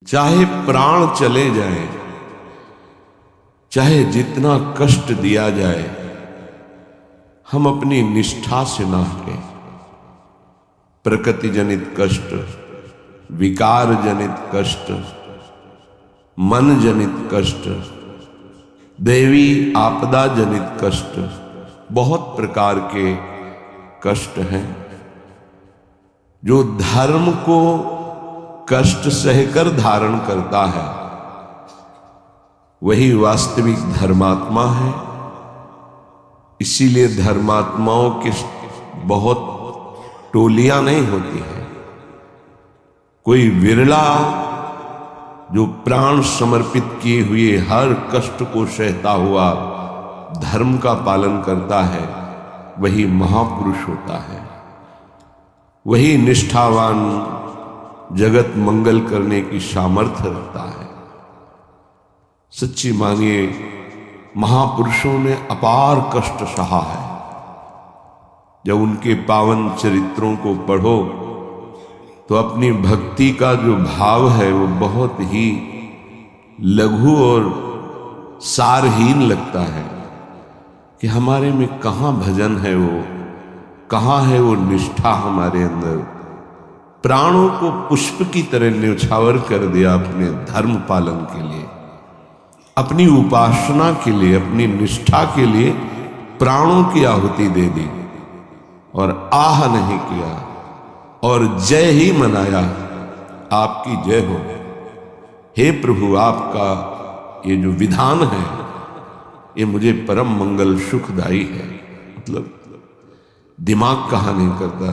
चाहे प्राण चले जाए, चाहे जितना कष्ट दिया जाए, हम अपनी निष्ठा से ना हटें। प्रकृति जनित कष्ट, विकार जनित कष्ट, मन जनित कष्ट, दैवी आपदा जनित कष्ट, बहुत प्रकार के कष्ट हैं। जो धर्म को कष्ट सहकर धारण करता है वही वास्तविक धर्मात्मा है। इसीलिए धर्मात्माओं की बहुत टोलियां नहीं होती हैं। कोई विरला जो प्राण समर्पित किए हुए हर कष्ट को सहता हुआ धर्म का पालन करता है, वही महापुरुष होता है। वही निष्ठावान जगत मंगल करने की सामर्थ्य रखता है। सच्ची मानिए, महापुरुषों ने अपार कष्ट सहा है। जब उनके पावन चरित्रों को पढ़ो तो अपनी भक्ति का जो भाव है वो बहुत ही लघु और सारहीन लगता है कि हमारे में कहाँ भजन है, वो कहाँ है वो निष्ठा हमारे अंदर। प्राणों को पुष्प की तरह न्यौछावर कर दिया अपने धर्म पालन के लिए, अपनी उपासना के लिए, अपनी निष्ठा के लिए प्राणों की आहुति दे दी और आह नहीं किया और जय ही मनाया, आपकी जय हो। हे प्रभु, आपका ये जो विधान है ये मुझे परम मंगल सुखदायी है। मतलब दिमाग कहाँ नहीं करता।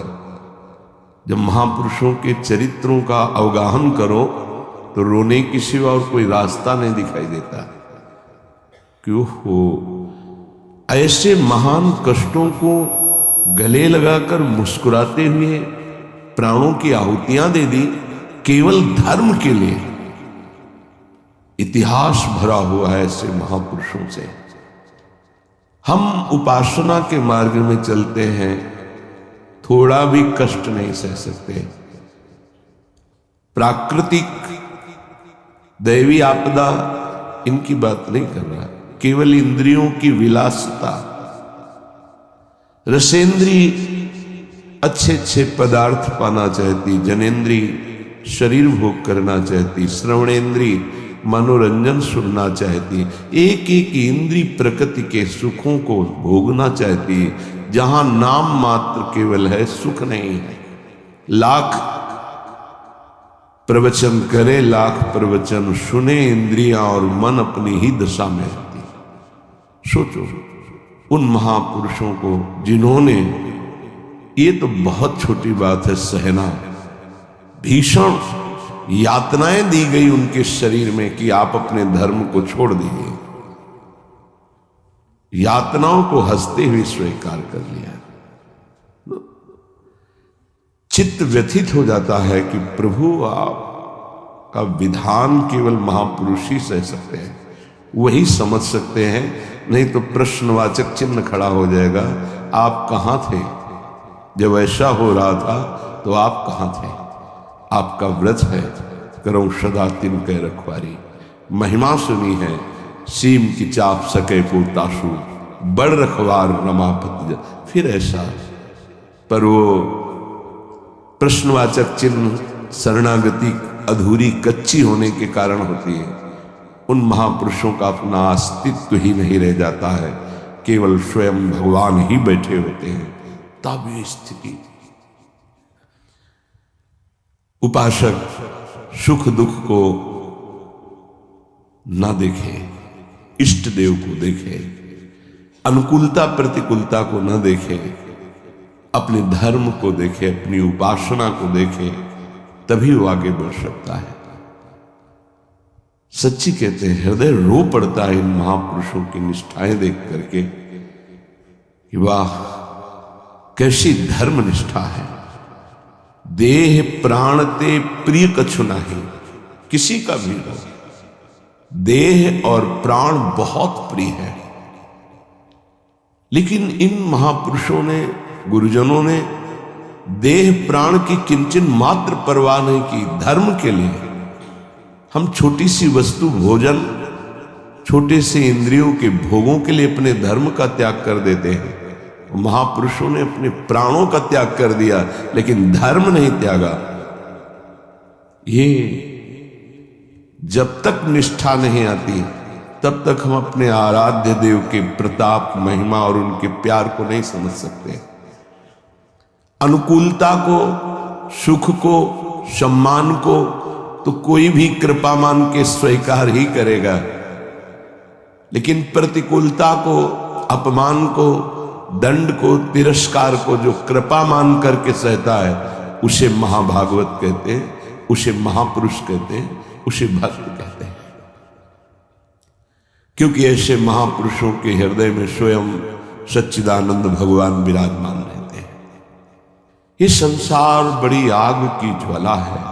जब महापुरुषों के चरित्रों का अवगाहन करो तो रोने की सिवा और कोई रास्ता नहीं दिखाई देता। क्यों हो ऐसे महान कष्टों को गले लगाकर मुस्कुराते हुए प्राणों की आहुतियां दे दी केवल धर्म के लिए। इतिहास भरा हुआ है ऐसे महापुरुषों से। हम उपासना के मार्ग में चलते हैं, थोड़ा भी कष्ट नहीं सह सकते। प्राकृतिक दैवी आपदा इनकी बात नहीं कर रहा, केवल इंद्रियों की विलासिता। रसेंद्री अच्छे अच्छे पदार्थ पाना चाहती, जनेन्द्री शरीर भोग करना चाहती, श्रवणेन्द्री मनोरंजन सुनना चाहती, एक एक इंद्री प्रकृति के सुखों को भोगना चाहती। जहां नाम मात्र केवल है, सुख नहीं है। लाख प्रवचन करे, लाख प्रवचन सुने, इंद्रियां और मन अपनी ही दशा में रहती। सोचो उन महापुरुषों को जिन्होंने, ये तो बहुत छोटी बात है सहना, भीषण यातनाएं दी गई उनके शरीर में कि आप अपने धर्म को छोड़ दीजिए। यातनाओं को हंसते हुए स्वीकार कर लिया। चित्त व्यथित हो जाता है कि प्रभु आपका विधान केवल महापुरुष ही सह सकते हैं, वही समझ सकते हैं, नहीं तो प्रश्नवाचक चिन्ह खड़ा हो जाएगा। आप कहां थे जब ऐसा हो रहा था? तो आप कहां थे? आपका व्रत है, करो सदा तिन कै रखवारी। महिमा सुनी है, सीम की चाप सके पोटासु, बड़ रखवार रमापति। फिर ऐसा, पर वो प्रश्नवाचक चिन्ह शरणागति अधूरी कच्ची होने के कारण होती है। उन महापुरुषों का अपना अस्तित्व ही नहीं रह जाता है, केवल स्वयं भगवान ही बैठे होते हैं। तब ये स्थिति, उपासक सुख दुख को ना देखे, इष्ट देव को देखे, अनुकूलता प्रतिकूलता को न देखे, अपने धर्म को देखे, अपनी उपासना को देखे, तभी वो आगे बढ़ सकता है। सच्ची कहते हैं, हृदय रो पड़ता है इन महापुरुषों की निष्ठाएं देख करके कि वाह कैसी धर्म निष्ठा है। देह प्राण ते प्रिय कछु नहीं, किसी का भी हो, देह और प्राण बहुत प्रिय है। लेकिन इन महापुरुषों ने, गुरुजनों ने देह प्राण की किंचन मात्र परवाह नहीं की। धर्म के लिए हम छोटी सी वस्तु भोजन, छोटे से इंद्रियों के भोगों के लिए अपने धर्म का त्याग कर देते हैं। महापुरुषों ने अपने प्राणों का त्याग कर दिया, लेकिन धर्म नहीं त्यागा। ये जब तक निष्ठा नहीं आती तब तक हम अपने आराध्य देव के प्रताप, महिमा और उनके प्यार को नहीं समझ सकते। अनुकूलता को, सुख को, सम्मान को तो कोई भी कृपा मान के स्वीकार ही करेगा, लेकिन प्रतिकूलता को, अपमान को, दंड को, तिरस्कार को जो कृपा मान करके सहता है, उसे महाभागवत कहते हैं, उसे महापुरुष कहते हैं, उसे भक्त कहते हैं। क्योंकि ऐसे महापुरुषों के हृदय में स्वयं सच्चिदानंद भगवान विराजमान रहते हैं। ये संसार बड़ी आग की ज्वाला है।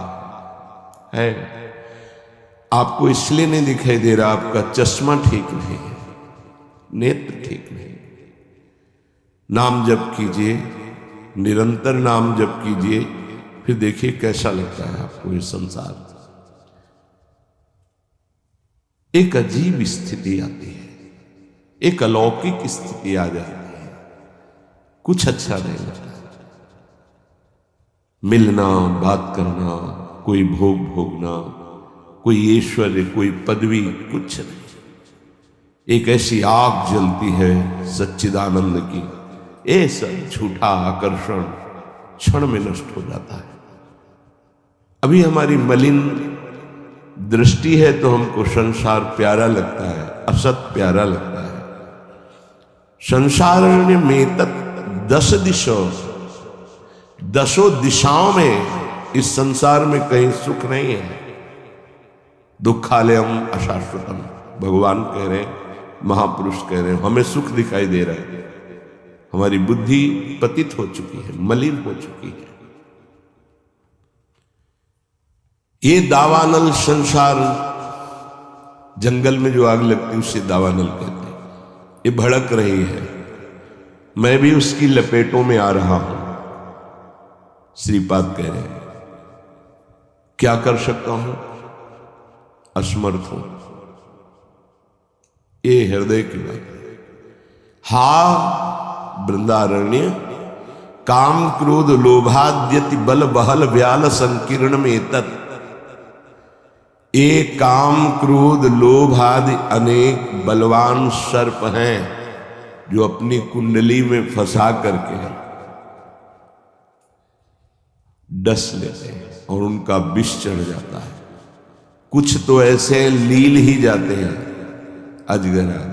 आपको इसलिए नहीं दिखाई दे रहा, आपका चश्मा ठीक नहीं है, नेत्र ठीक नहीं। नाम जप कीजिए, निरंतर नाम जप कीजिए, फिर देखिए कैसा लगता है आपको ये संसार। एक अजीब स्थिति आती है, एक अलौकिक स्थिति आ जाती है, कुछ अच्छा नहीं लगता। मिलना, बात करना, कोई भोग भोगना, कोई ऐश्वर्य, कोई पदवी, कुछ नहीं। एक ऐसी आग जलती है सच्चिदानंद की, ये सब झूठा आकर्षण क्षण में नष्ट हो जाता है। अभी हमारी मलिन दृष्टि है तो हमको संसार प्यारा लगता है, असत प्यारा लगता है। संसार में तत् 10 दिशों, 10 दिशाओं में इस संसार में कहीं सुख नहीं है। दुखालयम अशाश्वतम, भगवान कह रहे हैं, महापुरुष कह रहे हैं, हमें सुख दिखाई दे रहा है। हमारी बुद्धि पतित हो चुकी है, मलिन हो चुकी है। ये दावानल संसार, जंगल में जो आग लगती है उसे दावानल कहते हैं। ये भड़क रही है, मैं भी उसकी लपेटों में आ रहा हूं। श्रीपाद कह रहे हैं, क्या कर सकता हूं, असमर्थ हूं। ये हृदय की बात है। हा वृंदारण्य काम क्रोध लोभाद्यति बल बहल व्याल संकीर्ण में तत्। एक काम क्रोध लोभ आदि अनेक बलवान सर्प हैं जो अपनी कुंडली में फंसा करके डस लेते हैं और उनका विष चढ़ जाता है। कुछ तो ऐसे लील ही जाते हैं, अजगर आदि।